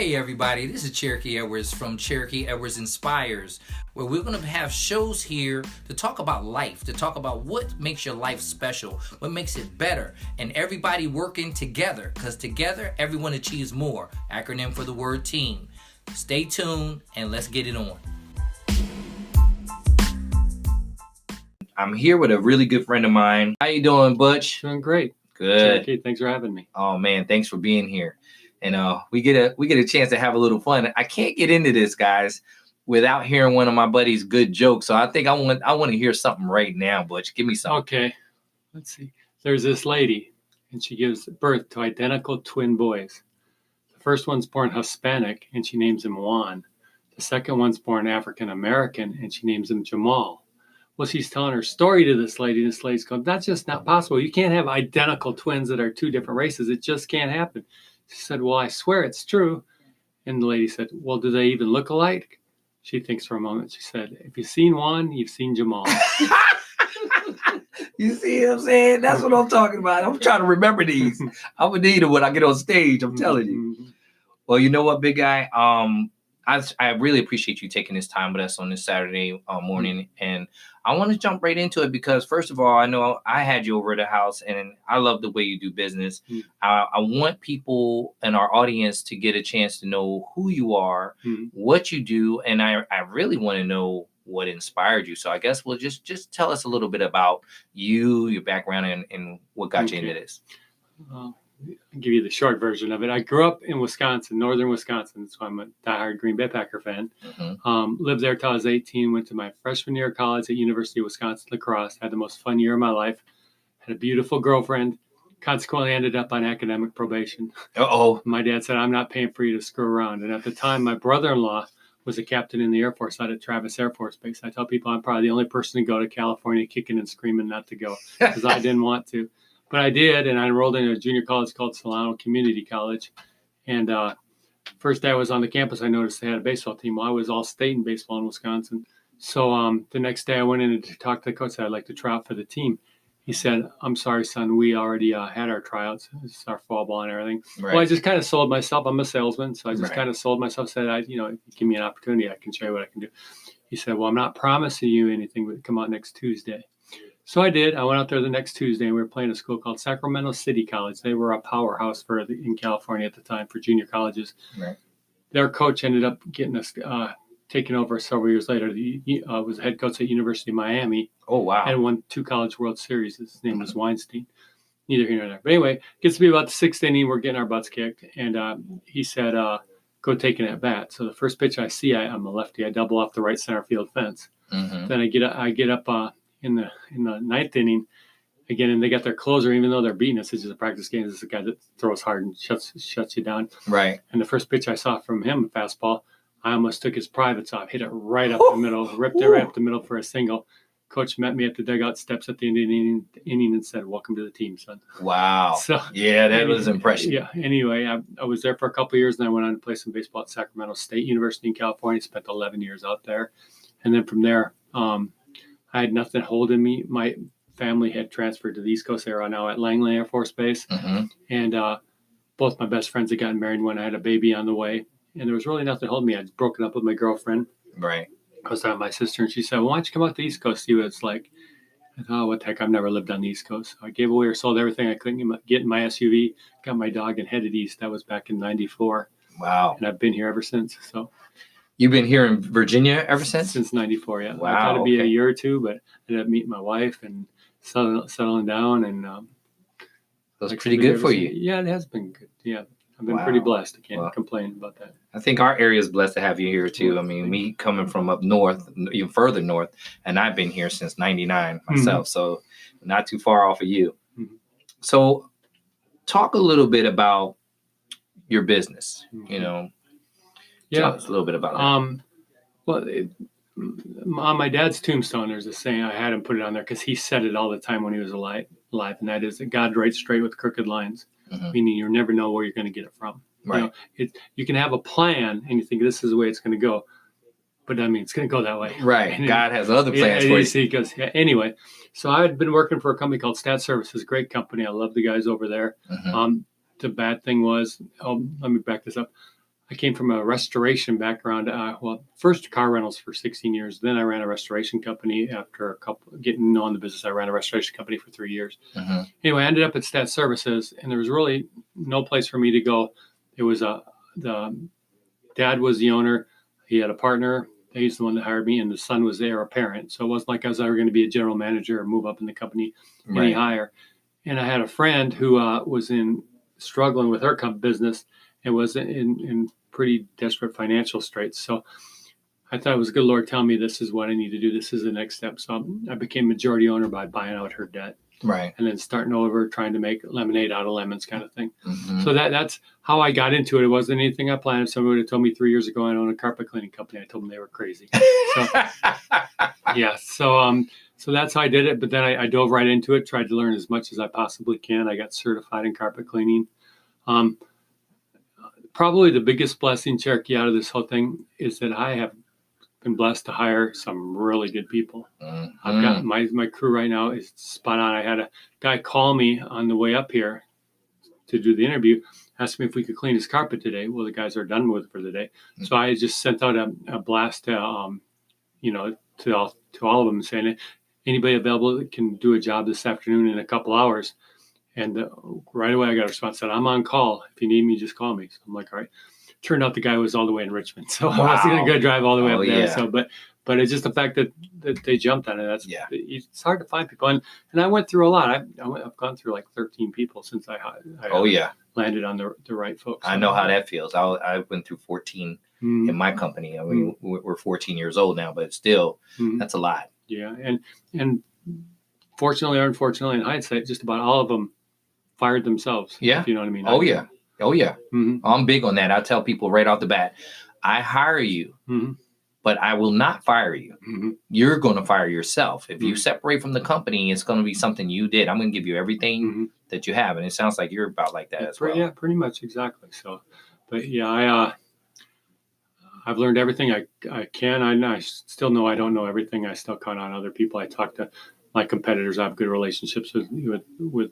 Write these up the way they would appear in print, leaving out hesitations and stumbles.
Hey everybody, this is Cherokee Edwards from Cherokee Edwards Inspires, where we're going to have shows here to talk about life, to talk about what makes your life special, what makes it better, and everybody working together, because together everyone achieves more. Acronym for the word team. Stay tuned and let's get it on. I'm here with a really good friend of mine. How you doing, Butch? Doing great. Good. Cherokee, thanks for having me. Oh man, thanks for being here. And we get a chance to have a little fun. I can't get into this, guys, without hearing one of my buddies' good jokes. So I think I want to hear something right now, Butch. Give me something. Okay. Let's see. There's this lady, and she gives birth to identical twin boys. The first one's born Hispanic, and she names him Juan. The second one's born African American, and she names him Jamal. Well, she's telling her story to this lady, and this lady's going, "That's just not possible. You can't have identical twins that are two different races. It just can't happen." She said, "Well, I swear it's true." And the lady said, "Well, do they even look alike?" She thinks for a moment. She said, "If you've seen Juan, you've seen Jamal." You see what I'm saying? That's what I'm talking about. I'm trying to remember these. I'm going to need them when I get on stage. I'm telling you. Mm-hmm. Well, you know what, big guy? I really appreciate you taking this time with us on this Saturday morning. And I want to jump right into it because, first of all, I know I had you over at the house and I love the way you do business. Mm-hmm. I want people in our audience to get a chance to know who you are, what you do. And I really want to know what inspired you. So I guess we'll just tell us a little bit about you, your background, and what got you into this. I'll give you the short version of it. I grew up in Wisconsin, northern Wisconsin. So I'm a diehard Green Bay Packer fan. Mm-hmm. Lived there till I was 18. Went to my freshman year of college at University of Wisconsin La Crosse. Had the most fun year of my life. Had a beautiful girlfriend. Consequently, ended up on academic probation. Uh-oh. My dad said, "I'm not paying for you to screw around." And at the time, my brother-in-law was a captain in the Air Force out at Travis Air Force Base. I tell people I'm probably the only person to go to California kicking and screaming not to go because I didn't want to. But I did, and I enrolled in a junior college called Solano Community College. And first day I was on the campus, I noticed they had a baseball team. Well, I was all state in baseball in Wisconsin. So the next day I went in to talk to the coach. Said, "I'd like to try out for the team." He said, "I'm sorry, son, we already had our tryouts. It's our fall ball and everything." Right. Well, I just kind of sold myself. I'm a salesman, so I just kind of sold myself. Said, if you give me an opportunity, I can show you what I can do. He said, "Well, I'm not promising you anything, but come out next Tuesday." So I did. I went out there the next Tuesday, and we were playing a school called Sacramento City College. They were a powerhouse in California at the time for junior colleges. Right. Their coach ended up getting us taken over several years later. He was the head coach at University of Miami. Oh, wow. And won 2 College World Series. His name was Weinstein. Neither here nor there. But anyway, gets to be about the 6th inning. We're getting our butts kicked. And he said, "Go take an at-bat." So the first pitch I see, I'm a lefty. I double off the right center field fence. Mm-hmm. Then I get up in the 9th inning again, and they got their closer, even though they're beating us. It's just a practice game. This is a guy that throws hard and shuts you down. Right. And the first pitch I saw from him, a fastball, I almost took his privates off, hit it right up the middle, ripped it right up the middle for a single. Coach met me at the dugout steps at the end of the inning and said, "Welcome to the team, son." Wow. So yeah, that was impressive. Yeah. Anyway, I was there for a couple of years, and I went on to play some baseball at Sacramento State University in California. Spent 11 years out there, and then from there, I had nothing holding me. My family had transferred to the East Coast. They were now at Langley Air Force Base, and both my best friends had gotten married when I had a baby on the way, and there was really nothing holding me. I'd broken up with my girlfriend. Right. I was talking to my sister, and she said, "Well, why don't you come out to the East Coast, see what it's like?" I thought, "Oh, what the heck, I've never lived on the East Coast." So I gave away or sold everything I couldn't get in my SUV, got my dog, and headed east. That was back in '94. Wow. And I've been here ever since. So you've been here in Virginia ever since? Since '94, yeah. Wow. I thought it'd be a year or two, but I ended up meeting my wife and settling down. And that's pretty good for you. Yeah, it has been good. Yeah. I've been pretty blessed. I can't complain about that. I think our area is blessed to have you here too. I mean, me coming from up north, even further north, and I've been here since '99 myself, so not too far off of you. Mm-hmm. So talk a little bit about your business, Tell us a little bit about that. Well, on my dad's tombstone, there's a saying. I had him put it on there because he said it all the time when he was alive, and that is that God writes straight with crooked lines. Meaning you never know where you're going to get it from. Right. You can have a plan and you think this is the way it's going to go, but I mean it's going to go that way. Right. And God has other plans for you. See, because anyway, so I had been working for a company called Stat Services, great company. I love the guys over there. The bad thing was, let me back this up. I came from a restoration background. First car rentals for 16 years. Then I ran a restoration company. After getting to know the business, I ran a restoration company for 3 years. Mm-hmm. Anyway, I ended up at Stat Services, and there was really no place for me to go. It was the dad was the owner. He had a partner. He's the one that hired me, and the son was the heir apparent. So it wasn't like I was ever going to be a general manager or move up in the company any higher. And I had a friend who was struggling with her business and was in pretty desperate financial straits. So I thought it was a good Lord telling me this is what I need to do. This is the next step. So I became majority owner by buying out her debt. Right. And then starting over, trying to make lemonade out of lemons kind of thing. Mm-hmm. So that's how I got into it. It wasn't anything I planned. If somebody would have told me 3 years ago I own a carpet cleaning company, I told them they were crazy. So, yeah. So that's how I did it. But then I dove right into it, tried to learn as much as I possibly can. I got certified in carpet cleaning. Probably the biggest blessing, Cherokee, out of this whole thing is that I have been blessed to hire some really good people. Mm-hmm. I've got my crew right now is spot on. I had a guy call me on the way up here to do the interview, asked me if we could clean his carpet today. Well, the guys are done with it for the day. Mm-hmm. So I just sent out a blast to all of them saying, anybody available that can do a job this afternoon in a couple hours. And right away I got a response that I'm on call. If you need me, just call me. So I'm like, all right. Turned out the guy was all the way in Richmond, so wow. I wasn't going to go drive all the way up there. Yeah. So, but it's just the fact that they jumped on it. It's hard to find people, and I went through a lot. I've gone through like 13 people since I landed on the right folks. I know how that feels. I went through 14 in my company. I mean, we're 14 years old now, but still, that's a lot. Yeah, and fortunately or unfortunately, in hindsight, just about all of them fired themselves. Yeah, if you know what I mean. Oh yeah. Mm-hmm. I'm big on that. I tell people right off the bat, I hire you, but I will not fire you. Mm-hmm. You're going to fire yourself. If you separate from the company, it's going to be something you did. I'm going to give you everything that you have. And it sounds like you're about like that as well. Yeah, pretty much. Exactly. So, but yeah, I've learned everything I can. I still know I don't know everything. I still count on other people. I talk to my competitors. I have good relationships with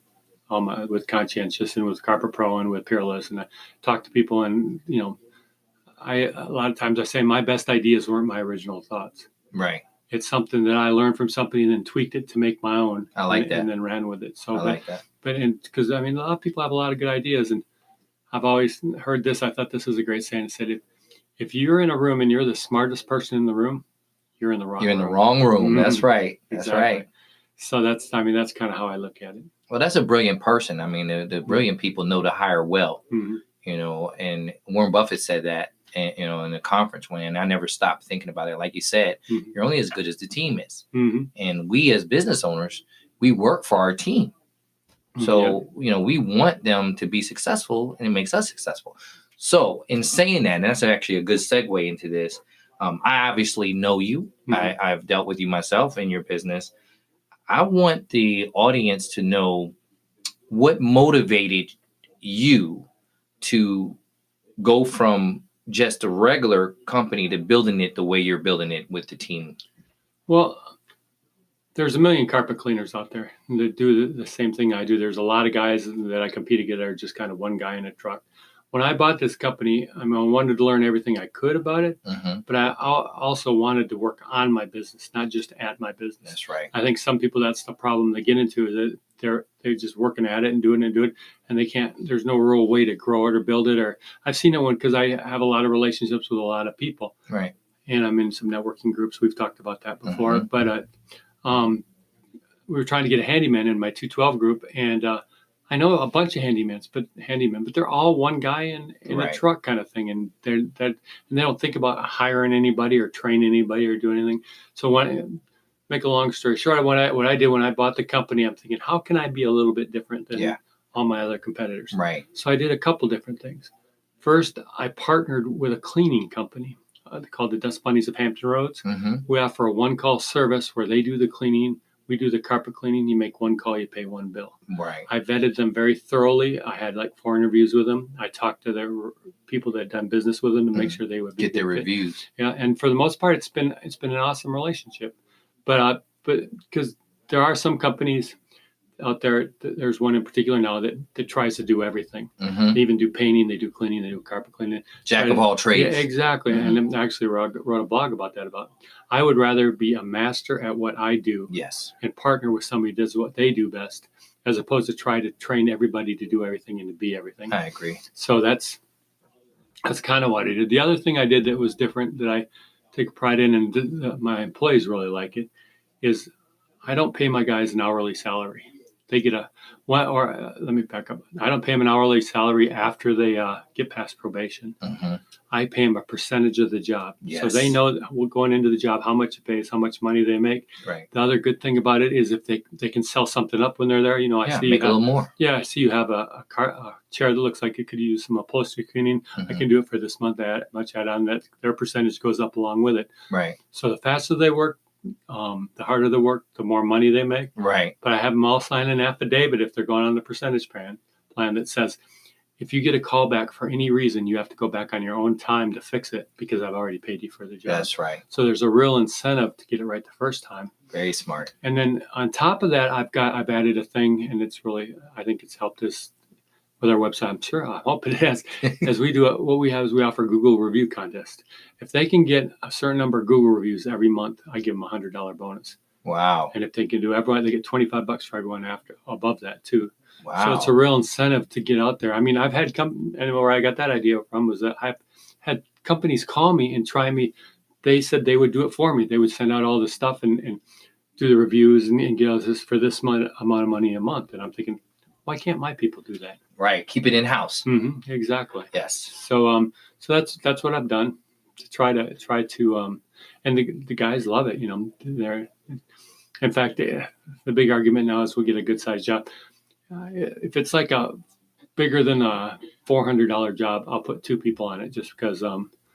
Conscientious and with Carpet Pro and with Peerless, and I talk to people, and a lot of times I say my best ideas weren't my original thoughts. Right. It's something that I learned from somebody and then tweaked it to make my own. I like that. And then ran with it. So I like that. But because a lot of people have a lot of good ideas, and I've always heard this. I thought this was a great saying. It said, if you're in a room and you're the smartest person in the room, you're in the wrong room. You're in the wrong room. Mm-hmm. That's right. That's exactly. Right. So that's kind of how I look at it. Well, that's a brilliant person. I mean, the brilliant people know to hire well, and Warren Buffett said that, in the conference when I never stopped thinking about it. Like you said, you're only as good as the team is. Mm-hmm. And we as business owners, we work for our team. So, we want them to be successful, and it makes us successful. So in saying that, and that's actually a good segue into this. I obviously know you. Mm-hmm. I've dealt with you myself in your business. I want the audience to know what motivated you to go from just a regular company to building it the way you're building it with the team. Well, there's a million carpet cleaners out there that do the same thing I do. There's a lot of guys that I compete against that are just kind of one guy in a truck. When I bought this company, I wanted to learn everything I could about it, but I also wanted to work on my business, not just at my business. That's right. I think some people, that's the problem they get into, is that they're just working at it and doing it, and they can't. There's no real way to grow it or build it. Or I've seen it because I have a lot of relationships with a lot of people, right? And I'm in some networking groups. We've talked about that before, but we were trying to get a handyman in my 212 group, and I know a bunch of handymen, but they're all one guy in a truck kind of thing, and they don't think about hiring anybody or train anybody or do anything. So make a long story short, what I did when I bought the company, I'm thinking, how can I be a little bit different than all my other competitors? Right. So I did a couple different things. First, I partnered with a cleaning company called the Dust Bunnies of Hampton Roads. Mm-hmm. We offer a one-call service where they do the cleaning. We do the carpet cleaning. You make one call, you pay one bill. Right. I vetted them very thoroughly. I had like 4 interviews with them. I talked to their people that had done business with them to make sure they would get their reviews. Yeah, and for the most part, it's been an awesome relationship. But because there are some companies out there. There's one in particular now that tries to do everything. Mm-hmm. They even do painting, they do cleaning, they do carpet cleaning. Jack of all trades. Yeah, exactly. Mm-hmm. And then actually wrote a blog about that. I would rather be a master at what I do, yes, and partner with somebody who does what they do best, as opposed to try to train everybody to do everything and to be everything. I agree. So that's kind of what I did. The other thing I did that was different that I take pride in, and my employees really like it, is I don't pay my guys an hourly salary. They get let me back up. I don't pay them an hourly salary after they get past probation. Mm-hmm. I pay them a percentage of the job. Yes. So they know going into the job how much it pays, how much money they make. Right. The other good thing about it is if they can sell something up when they're there. I see make a little more. Yeah, I see you have a chair that looks like it could use some upholstery cleaning. Mm-hmm. I can do it for this month. Much add on that, their percentage goes up along with it. Right. So the faster they work, the harder the work, the more money they make. Right. But I have them all sign an affidavit if they're going on the percentage plan that says, if you get a call back for any reason, you have to go back on your own time to fix it because I've already paid you for the job. That's right. So there's a real incentive to get it right the first time. Very smart. And then on top of that, I've added a thing, and it's really, I think it's helped us with our website. I'm sure, I hope it has. As we do it, what we have is we offer Google review contest. If they can get a certain number of Google reviews every month, I give them a $100 bonus. Wow. And if they can do everyone, they get $25 for everyone above that too. Wow. So it's a real incentive to get out there. I mean, I've had and where I got that idea from was that I've had companies call me and try me. They said they would do it for me. They would send out all the stuff and do the reviews and get us this for this amount of money a month. And I'm thinking, why can't my people do that? Right. Keep it in house. Mm-hmm. Exactly. Yes. So that's what I've done to try to and the guys love it. They're, in fact, the big argument now is we'll get a good sized job. If it's like a bigger than a $400 job, I'll put 2 people on it just because.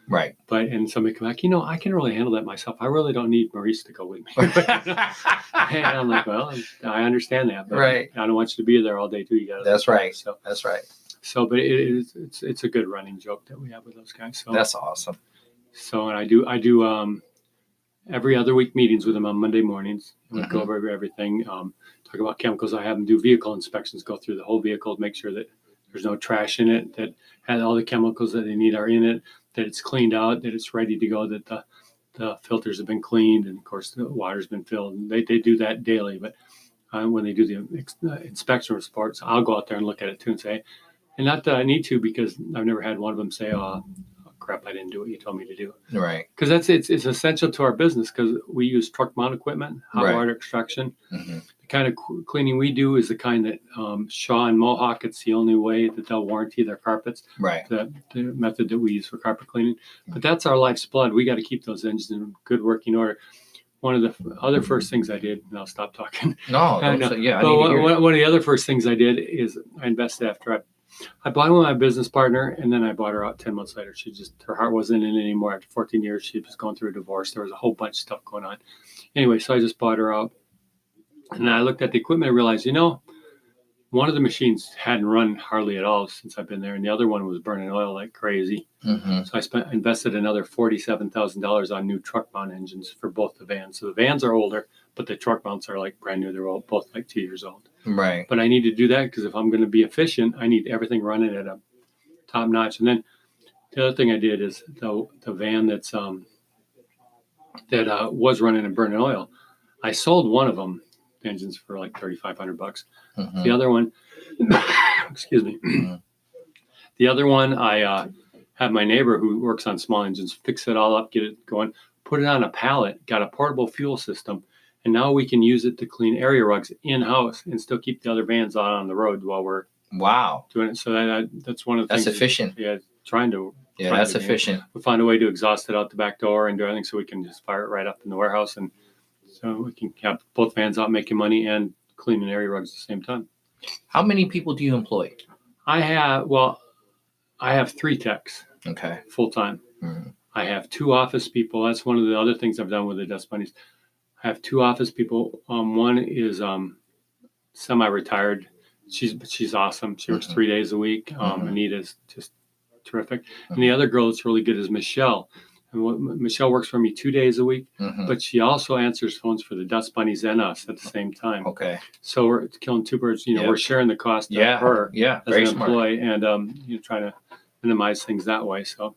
Right. And somebody come back, I can really handle that myself. I really don't need Maurice to go with me. And I'm like, well, I understand that, but right. I don't want you to be there all day too. You got. That's right. So that's right. So, but it's a good running joke that we have with those guys. So that's awesome. So, and I do every other week meetings with them on Monday mornings. We go over everything, talk about chemicals. I have them do vehicle inspections, go through the whole vehicle, make sure that there's no trash in it, that has all the chemicals that they need are in it, that it's cleaned out, that it's ready to go, that the filters have been cleaned, and of course the water's been filled. And they do that daily. But when they do the inspection reports, I'll go out there and look at it too and say, and not that I need to, because I've never had one of them say, "Oh crap, I didn't do what you told me to do." Right. Because it's essential to our business, because we use truck mount equipment, hot water extraction. Mm-hmm. The kind of cleaning we do is the kind that Shaw and Mohawk, it's the only way that they'll warranty their carpets. Right. The method that we use for carpet cleaning. But that's our life's blood. We got to keep those engines in good working order. One of the other first things I did, and I'll stop talking. No. Yeah. One of the other first things I did is I invested after I bought with my business partner, and then I bought her out 10 months later. Her heart wasn't in it anymore. After 14 years, she was going through a divorce. There was a whole bunch of stuff going on. Anyway, so I just bought her out. And I looked at the equipment and realized, one of the machines hadn't run hardly at all since I've been there, and the other one was burning oil like crazy. Mm-hmm. So I invested another $47,000 on new truck mount engines for both the vans. So the vans are older, but the truck mounts are like brand new. They're both like 2 years old. Right. But I need to do that because if I'm going to be efficient, I need everything running at a top notch. And then the other thing I did is the van that was running and burning oil, I sold one of them engines for like $3,500. Mm-hmm. The other one, excuse me. Mm-hmm. The other one, I have my neighbor who works on small engines fix it all up, get it going, put it on a pallet, got a portable fuel system. And now we can use it to clean area rugs in-house and still keep the other vans out on the road while we're doing it. So that's one of the things. That's efficient. Trying to. Yeah, that's efficient. We find a way to exhaust it out the back door and do everything so we can just fire it right up in the warehouse. And so we can have both vans out making money and cleaning area rugs at the same time. How many people do you employ? I have 3 techs. Okay. Full time. Mm-hmm. I have 2 office people. That's one of the other things I've done with the Dust Bunnies. I have 2 office people. One is semi-retired. She's awesome. She works 3 days a week. Anita's just terrific. And the other girl that's really good is Michelle. And Michelle works for me 2 days a week, but she also answers phones for the Dust Bunnies and us at the same time. Okay. So we're killing two birds. We're sharing the cost of her as an employee, and trying to minimize things that way. So,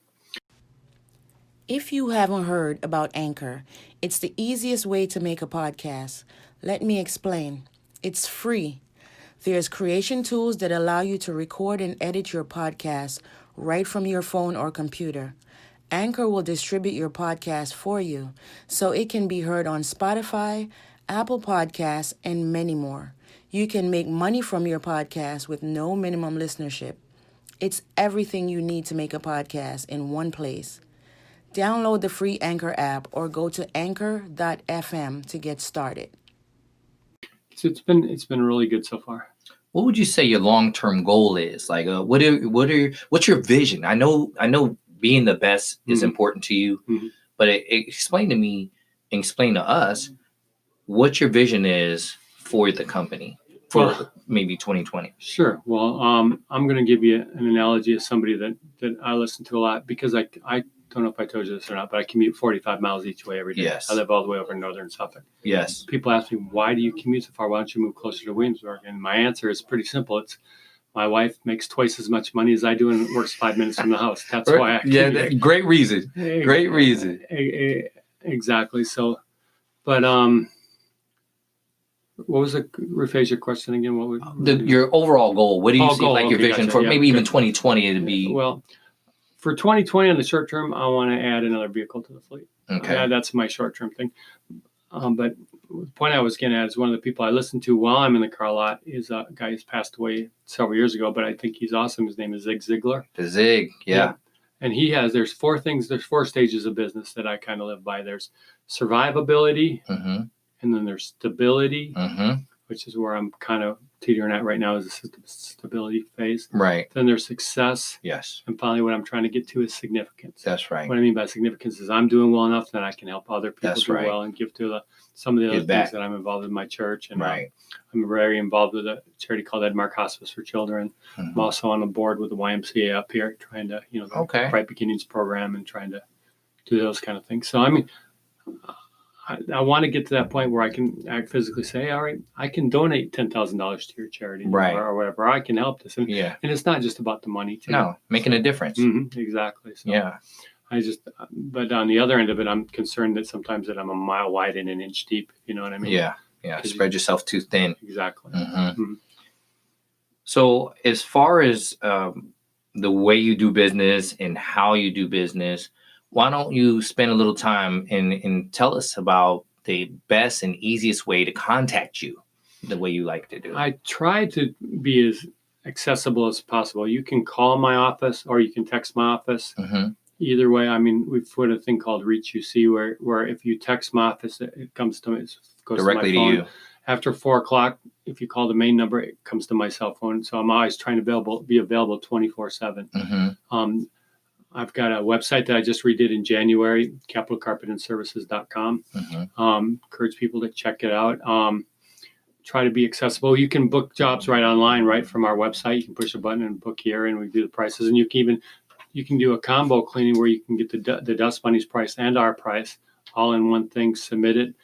if you haven't heard about Anchor, it's the easiest way to make a podcast. Let me explain. It's free. There's creation tools that allow you to record and edit your podcast right from your phone or computer. Anchor will distribute your podcast for you so it can be heard on Spotify, Apple Podcasts, and many more. You can make money from your podcast with no minimum listenership. It's everything you need to make a podcast in one place. Download the free Anchor app or go to anchor.fm to get started. So it's been really good so far. What would you say your long-term goal is? Like, what's your vision? I know being the best is important to you, but explain to us what your vision is for the company for maybe 2020. Sure. Well, I'm going to give you an analogy of somebody that I listen to a lot, because I don't know if I told you this or not, but I commute 45 miles each way every day. Yes. I live all the way over in northern Suffolk. Yes. People ask me, why do you commute so far? Why don't you move closer to Williamsburg? And my answer is pretty simple. It's my wife makes twice as much money as I do and works 5 minutes from the house. That's why I commute. Yeah, great reason. Great reason. Exactly. So, but what was rephrase your question again? What would your overall goal? What do you see your vision for maybe even 2020 to be? Well, for 2020 in the short term, I want to add another vehicle to the fleet. Okay. That's my short term thing. But the point I was getting at is one of the people I listen to while I'm in the car a lot is a guy who's passed away several years ago, but I think he's awesome. His name is Zig Ziglar. The Zig, yeah. And there's 4 stages of business that I kind of live by. There's survivability, and then there's stability, which is where I'm kind of teetering at right now, is the stability phase. Right. Then there's success. Yes. And finally, what I'm trying to get to is significance. That's right. What I mean by significance is I'm doing well enough that I can help other people do well and give to some of the other things that I'm involved in my church. And I'm very involved with a charity called Edmark Hospice for Children. I'm also on the board with the YMCA up here, trying to, the Bright Beginnings program, and trying to do those kind of things. So, I mean, I want to get to that point where I can physically say, all right, I can donate $10,000 to your charity, or whatever. I can help this. And it's not just about the money, too. No, making a difference. Exactly. So but on the other end of it, I'm concerned that sometimes that I'm a mile wide and an inch deep. You know what I mean? Yeah. Spread yourself too thin. Exactly. So as far as the way you do business and how you do business, why don't you spend a little time and tell us about the best and easiest way to contact you, the way you like to do it? I try to be as accessible as possible. You can call my office or you can text my office. Either way, I mean, we've put a thing called Reach UC where if you text my office, it comes to me. It goes directly to my phone. To you. After 4 o'clock, if you call the main number, it comes to my cell phone. So I'm always trying to be available 24/7. I've got a website that I just redid in January, capitalcarpetandservices.com. Encourage people to check it out. Try to be accessible. You can book jobs right online, right from our website. You can push a button and book here, and we do the prices. And you can do a combo cleaning where you can get the Dust Bunnies price and our price all in one thing. Submit it.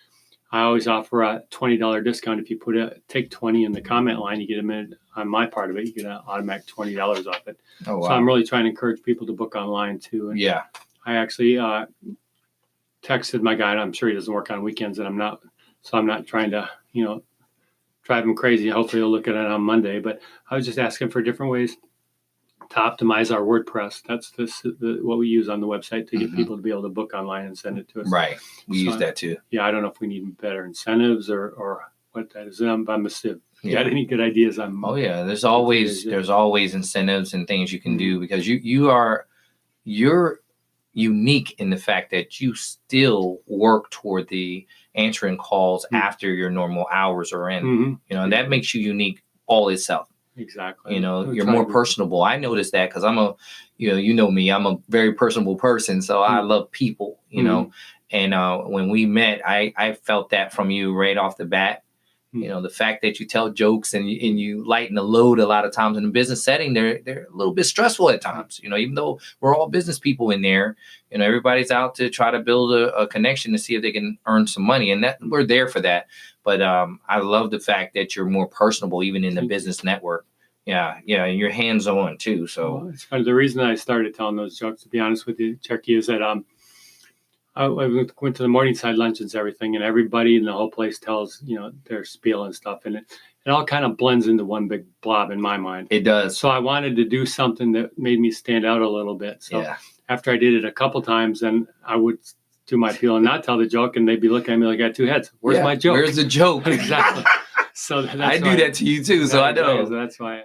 I always offer a $20 discount. If you take 20 in the comment line, you get a minute on my part of it. You get an automatic $20 off it. Oh, wow. So I'm really trying to encourage people to book online too. And I actually texted my guy, and I'm sure he doesn't work on weekends, and I'm not trying to, drive him crazy. Hopefully he'll look at it on Monday. But I was just asking for different ways to optimize our WordPress. That's what we use on the website to get people to be able to book online and send it to us. Right. We use that too. Yeah, I don't know if we need better incentives or what that is. I'm a sieve. You got any good ideas? There's always incentives and things you can do, because you're unique in the fact that you still work toward the answering calls after your normal hours are in. And that makes you unique all itself. Exactly. You're more personable. I noticed that because I'm you know me, I'm a very personable person. So I love people, and when we met, I felt that from you right off the bat. You know, the fact that you tell jokes and you lighten the load a lot of times in a business setting, they're a little bit stressful at times. You know, even though we're all business people in there, you know, everybody's out to try to build a connection to see if they can earn some money, and that we're there for that. But I love the fact that you're more personable, even in the business network. Yeah, and you're hands on too. So well, it's funny. The reason I started telling those jokes, to be honest with you, Cherokee, is that I went to the Morningside luncheons, everything, and everybody in the whole place tells, you know, their spiel and stuff, and it all kind of blends into one big blob in my mind. It does. So I wanted to do something that made me stand out a little bit. So after I did it a couple times, then I would do my spiel and not tell the joke, and they'd be looking at me like I had two heads. Where's my joke? Where's the joke? Exactly. So I do that to you too, so I know. That's why.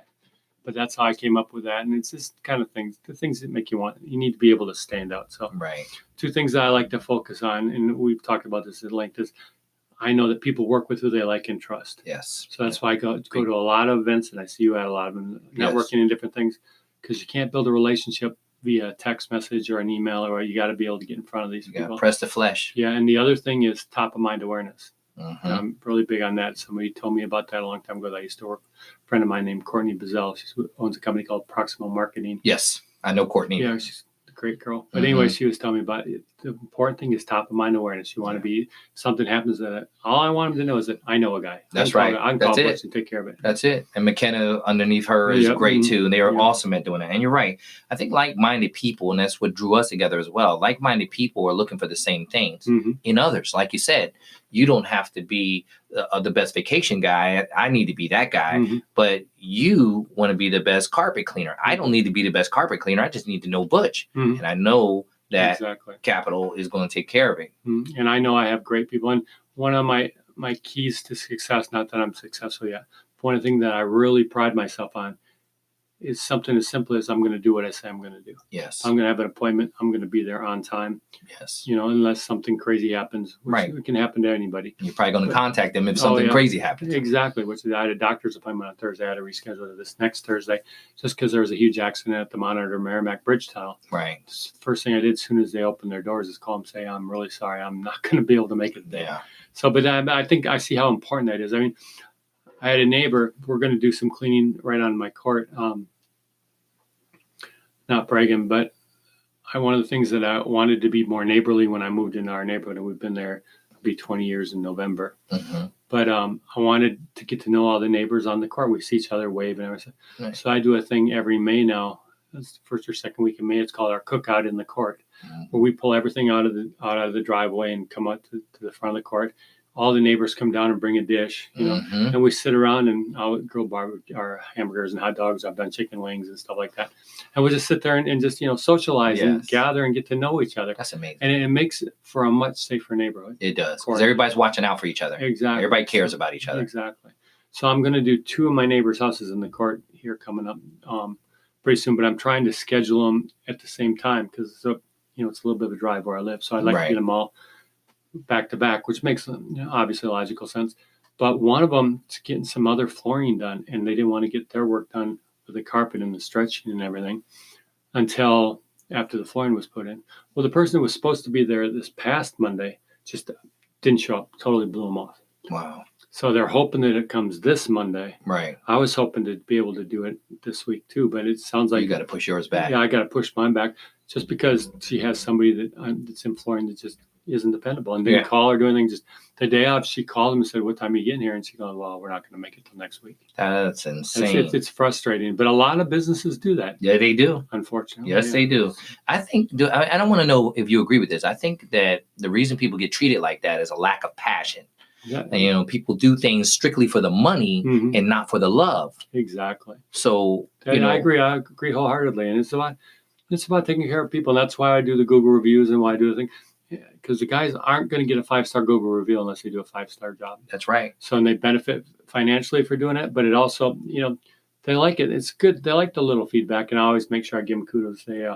But that's how I came up with that. And it's just kind of the things that make you need to be able to stand out. So two things that I like to focus on, and we've talked about this at length, is I know that people work with who they like and trust. Yes. So that's why I go to a lot of events, and I see you at a lot of them, networking and different things, because you can't build a relationship via text message or an email, or you got to be able to get in front of these people. Press the flesh. Yeah. And the other thing is top of mind awareness. Mm-hmm. I'm really big on that. Somebody told me about that a long time ago. I used to work with a friend of mine named Courtney Bazell. She owns a company called Proximal Marketing. Yes, I know Courtney. Yeah, she's a great girl. But anyway, she was telling me about it. The important thing is top of mind awareness. You want to be, something happens that all I want them to know is that I know a guy. That's right. I can call Butch and take care of it. That's it. And McKenna underneath her is great too. And they are awesome at doing that. And you're right. I think like-minded people, and that's what drew us together as well. Like-minded people are looking for the same things in others. Like you said, you don't have to be the best vacation guy. I need to be that guy. But you want to be the best carpet cleaner. I don't need to be the best carpet cleaner. I just need to know Butch. And I know that capital is going to take care of it. And I know I have great people. And one of my keys to success, not that I'm successful yet, but one of the things that I really pride myself on is something as simple as I'm going to do what I say I'm going to do. Yes. I'm going to have an appointment. I'm going to be there on time. Yes. You know, unless something crazy happens. Which it can happen to anybody. You're probably going to contact them if something crazy happens. Exactly. Which I had a doctor's appointment on Thursday. I had to reschedule it this next Thursday just because there was a huge accident at the Monitor Merrimack Bridge Tunnel. Right. First thing I did as soon as they opened their doors is call them, say, I'm really sorry. I'm not going to be able to make it today. Yeah. So, but I think I see how important that is. I mean, I had a neighbor. We're going to do some cleaning right on my court. Not bragging, but one of the things that I wanted to be more neighborly when I moved into our neighborhood, and we've been there, it'll be 20 years in November. But I wanted to get to know all the neighbors on the court. We see each other, wave, and everything. So I do a thing every May now. That's the first or second week in May. It's called our cookout in the court, where we pull everything out of the driveway and come out to the front of the court. All the neighbors come down and bring a dish, you know, and we sit around and I'll grill our hamburgers and hot dogs. I've done chicken wings and stuff like that. And we'll just sit there and just, you know, socialize and gather and get to know each other. That's amazing. And it makes it for a much safer neighborhood. It does. Because everybody's watching out for each other. Exactly. Everybody cares about each other. Exactly. So I'm going to do 2 of my neighbors' houses in the court here coming up pretty soon, but I'm trying to schedule them at the same time because, it's a little bit of a drive where I live. So I'd like to get them all back to back, which makes obviously logical sense. But one of them is getting some other flooring done, and they didn't want to get their work done with the carpet and the stretching and everything until after the flooring was put in. Well, the person who was supposed to be there this past Monday just didn't show up, totally blew them off. Wow. So they're hoping that it comes this Monday. Right. I was hoping to be able to do it this week too, but it sounds like you got to push yours back. Yeah, I got to push mine back just because she has somebody that's in flooring that just isn't dependable and didn't call or do anything. Just the day off, she called him and said, "What time are you getting here?" And she goes, "Well, we're not going to make it till next week." That's insane. It's frustrating, but a lot of businesses do that. Yeah, they do. Unfortunately. Yes, they do. I think, I don't want to know if you agree with this. I think that the reason people get treated like that is a lack of passion. Yeah. And, people do things strictly for the money and not for the love. Exactly. So, I agree. I agree wholeheartedly. And it's about taking care of people. And that's why I do the Google reviews and why I do the thing. Because the guys aren't going to get a 5-star Google review unless they do a 5-star job. That's right. So, and they benefit financially for doing it, but it also, they like it. It's good. They like the little feedback, and I always make sure I give them kudos. Say,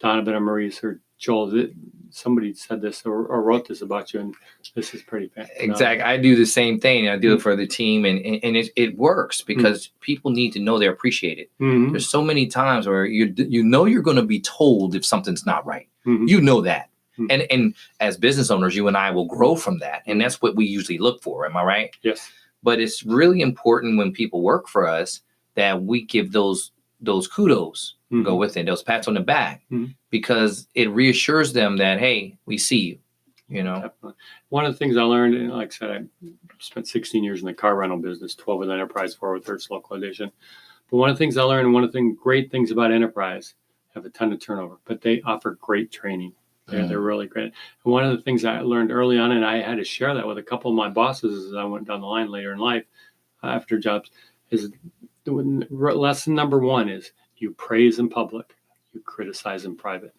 Donovan or Maurice or Joel, somebody said this or wrote this about you, and this is pretty fantastic. Exactly. I do the same thing. I do it for the team, and it works because people need to know they're appreciated. There's so many times where you're going to be told if something's not right. You know that. And as business owners, you and I will grow from that. And that's what we usually look for. Am I right? Yes. But it's really important when people work for us that we give those kudos go with it, those pats on the back, because it reassures them that, hey, we see you, you know. Definitely. One of the things I learned, and like I said, I spent 16 years in the car rental business, 12 with Enterprise, 4 with Hertz Localization. But one of the things I learned, and one of the great things about Enterprise, have a ton of turnover, but they offer great training. They're really great. And one of the things I learned early on, and I had to share that with a couple of my bosses as I went down the line later in life after jobs, is lesson number one is you praise in public, you criticize in private.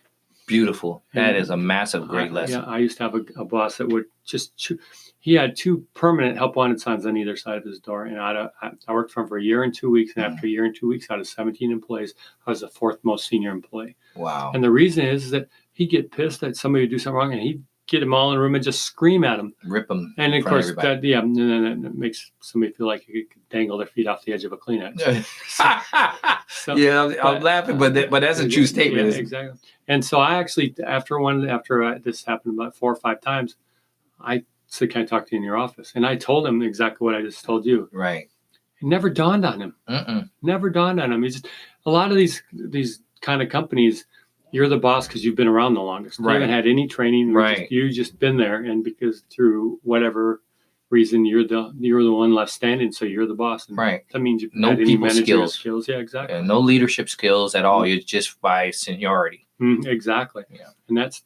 Beautiful. That is a massive, great lesson. Yeah, I used to have a boss that would just he had 2 permanent help wanted signs on either side of his door. And I worked for him for a year and 2 weeks. And after a year and 2 weeks, out of 17 employees, I was the 4th most senior employee. Wow. And the reason is that he'd get pissed that somebody would do something wrong, and he'd get them all in a room and just scream at them. Rip them. And of course, and then it makes somebody feel like you could dangle their feet off the edge of a Kleenex. I'm laughing, but that's a true statement. Yeah, exactly. And so I actually, after this happened about 4 or 5 times, I said, "Can I talk to you in your office?" And I told him exactly what I just told you. Right. It never dawned on him. Never dawned on him. He's just, a lot of these kind of companies, you're the boss because you've been around the longest. You haven't had any training. Right. You've just been there, and because through whatever reason you're the one left standing, so you're the boss. And right. That means you've no had people any skills. Yeah, exactly. And no leadership skills at all. You're just by seniority. Exactly. Yeah. And that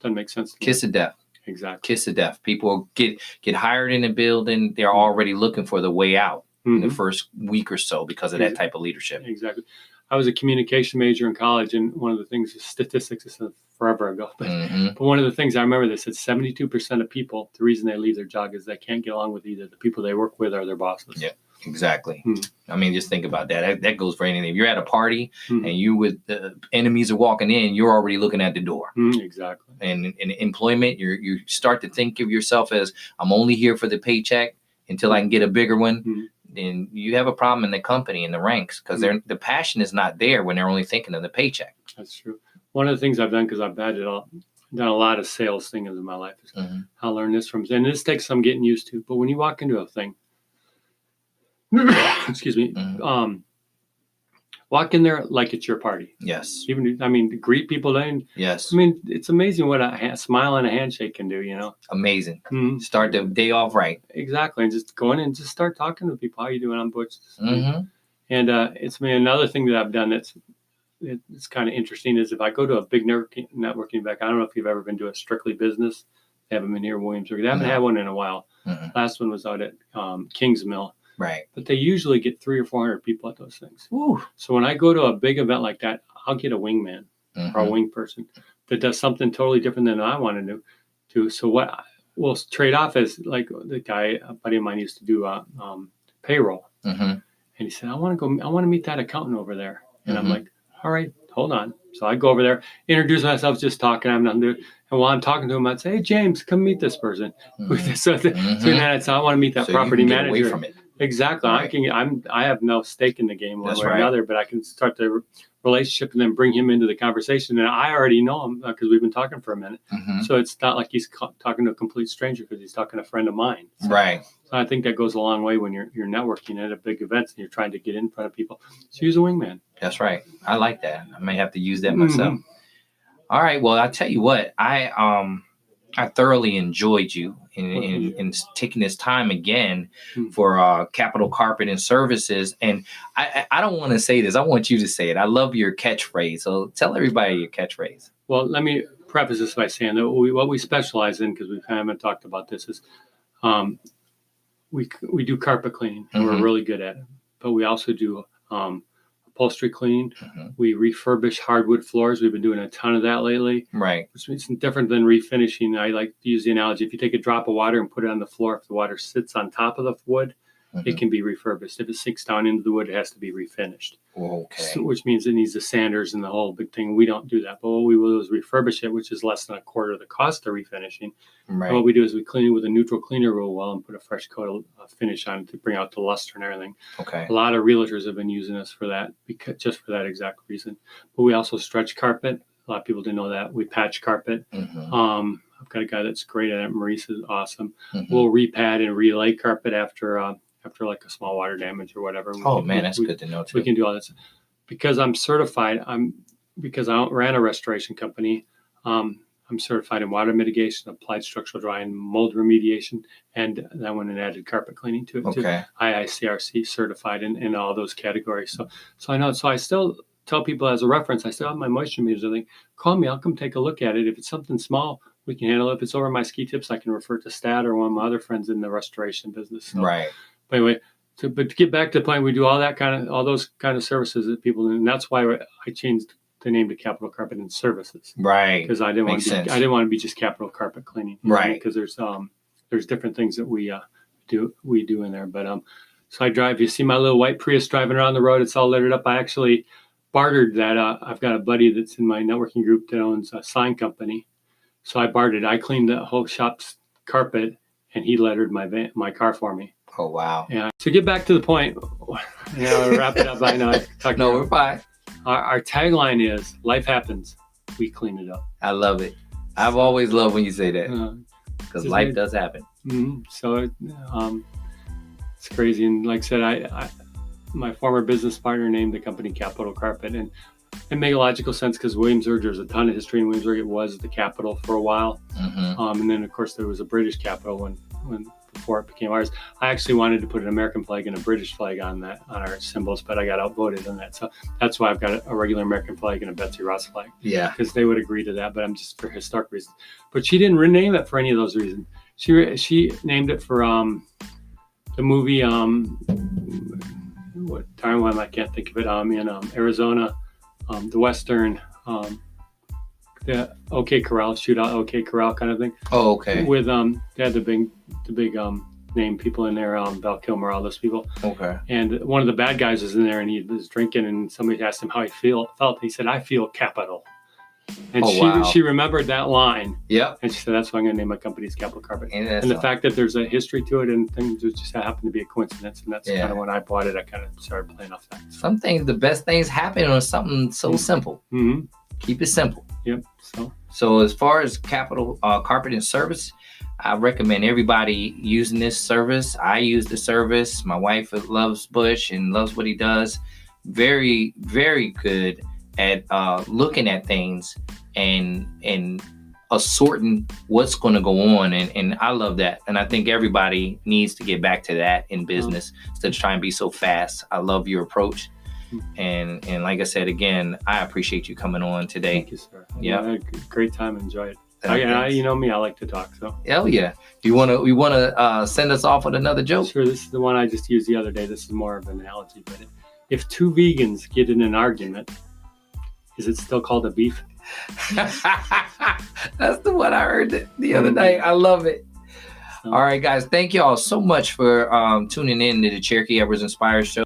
doesn't make sense. Kiss of death. Exactly. Kiss of death. People get hired in a building. They're already looking for the way out in the first week or so because of that type of leadership. Exactly. I was a communication major in college, and one of the things, statistics, this is forever ago, but one of the things I remember, they said 72% of people, the reason they leave their job is they can't get along with either the people they work with or their bosses. Yeah, exactly. I mean, just think about that. That goes for anything. If you're at a party and you with the enemies are walking in, you're already looking at the door. Exactly. And in employment, you start to think of yourself as, I'm only here for the paycheck until I can get a bigger one. Then you have a problem in the company, in the ranks, because the passion is not there when they're only thinking of the paycheck. That's true. One of the things I've done, because I've done a lot of sales things in my life, is I learned this from, and this takes some getting used to, but when you walk into a thing, excuse me, walk in there like it's your party. Yes. Even, greet people then. Yes. I mean, it's amazing what a smile and a handshake can do, Amazing. Start the day off right. Exactly. And just go in and just start talking to people. How you doing? I'm Butch. And it's another thing that I've done it's kind of interesting is if I go to a big networking event, I don't know if you've ever been to a Strictly Business. They have them in here in Williamsburg. They haven't had one in a while. Last one was out at Kings Mill. Right. But they usually get 300 or 400 people at those things. Ooh. So when I go to a big event like that, I'll get a wingman or a wing person that does something totally different than I want to do. So what we'll trade off is, like the guy, a buddy of mine used to do payroll. And he said, I want to meet that accountant over there. And I'm like, all right, hold on. So I go over there, introduce myself, just talking. I'm not doing. And while I'm talking to him, I'd say, hey, James, come meet this person. So then I want to meet that property manager. Away from it. Exactly. Right. I have no stake in the game one way or another, but I can start the relationship and then bring him into the conversation. And I already know him because we've been talking for a minute. So it's not like he's talking to a complete stranger because he's talking to a friend of mine. So, right. So I think that goes a long way when you're networking at a big event and you're trying to get in front of people. So use a wingman. That's right. I like that. I may have to use that myself. All right. Well, I'll tell you what, I thoroughly enjoyed you in taking this time again for Capital Carpet and Services. And I don't want to say this. I want you to say it. I love your catchphrase. So tell everybody your catchphrase. Well, let me preface this by saying that what we specialize in, because we haven't talked about this, is we do carpet cleaning, and we're really good at it. But we also do upholstery cleaning. We refurbish hardwood floors. We've been doing a ton of that lately. Right. Which means it's different than refinishing. I like to use the analogy. If you take a drop of water and put it on the floor, if the water sits on top of the wood, it can be refurbished. If it sinks down into the wood, it has to be refinished. Okay. So, which means it needs the sanders and the whole big thing. We don't do that. But what we will do is refurbish it, which is less than a quarter of the cost of refinishing. Right. And what we do is we clean it with a neutral cleaner real well and put a fresh coat of finish on it to bring out the luster and everything. Okay. A lot of realtors have been using us for that, just for that exact reason. But we also stretch carpet. A lot of people didn't know that. We patch carpet. I've got a guy that's great at it. Maurice is awesome. We'll repad and relay carpet after after like a small water damage or whatever. That's good to know too. We can do all this because I'm certified. Because I ran a restoration company. I'm certified in water mitigation, applied structural drying, mold remediation, and then went and added carpet cleaning to it. Okay. Too. IICRC certified in all those categories. So I know. So I still tell people as a reference, I still have my moisture meters. I think, call me, I'll come take a look at it. If it's something small, we can handle it. If it's over my ski tips, I can refer to Stat or one of my other friends in the restoration business. So, right. But anyway, but to get back to the point, we do all those kind of services that people do, and that's why I changed the name to Capital Carpet and Services. Right. Because I didn't want to be just capital carpet cleaning. Right. Because there's different things that we do in there. But so I drive. You see my little white Prius driving around the road. It's all littered up. I actually bartered that. I've got a buddy that's in my networking group that owns a sign company. So I bartered. I cleaned the whole shop's carpet, and he lettered my car for me. Oh wow. Yeah. To get back to the point, wrap it up. I know. We're fine. Our tagline is "Life happens, we clean it up." I love it. I've always loved when you say that because life does happen. Mm-hmm. So it's crazy, and like I said, I my former business partner named the company Capital Carpet, and it made logical sense because Williamsburg, there's a ton of history in Williamsburg. It was the capital for a while, and then of course there was a British capital when before it became ours. I actually wanted to put an American flag and a British flag on our symbols, but I got outvoted on that. So that's why I've got a regular American flag and a Betsy Ross flag. Yeah. Because they would agree to that, but I'm just for historic reasons. But she didn't rename it for any of those reasons. She named it for the movie, what time one I can't think of it, in Arizona, the Western, the OK Corral, shootout OK Corral kind of thing. Oh, okay. With they had the big name people in there, Val Kilmer, all those people. Okay. And one of the bad guys was in there, and he was drinking, and somebody asked him how he felt. He said, "I feel capital." And she remembered that line. Yeah. And she said, "That's why I'm going to name my company's Capital Carpet." And the fact that there's a history to it and things just happen to be a coincidence, and that's kind of when I bought it. I kind of started playing off that. Some things, the best things happen on something so simple. Mm-hmm. Keep it simple. Yep. So as far as Capital Carpet and Service, I recommend everybody using this service. I use the service. My wife loves Butch and loves what he does. Very, very good at looking at things and assorting what's going to go on. And I love that. And I think everybody needs to get back to that in business instead of trying to be so fast. I love your approach. And like I said, again, I appreciate you coming on today. Thank you, sir. Yeah, I had a great time. Enjoy it. You know me, I like to talk. So. Hell yeah. Do you want to send us off with another joke? Sure. This is the one I just used the other day. This is more of an analogy, but if two vegans get in an argument, is it still called a beef? That's the one I heard the other night. I love it. All right, guys. Thank you all so much for tuning in to the Cherokee Edwards Inspires Show.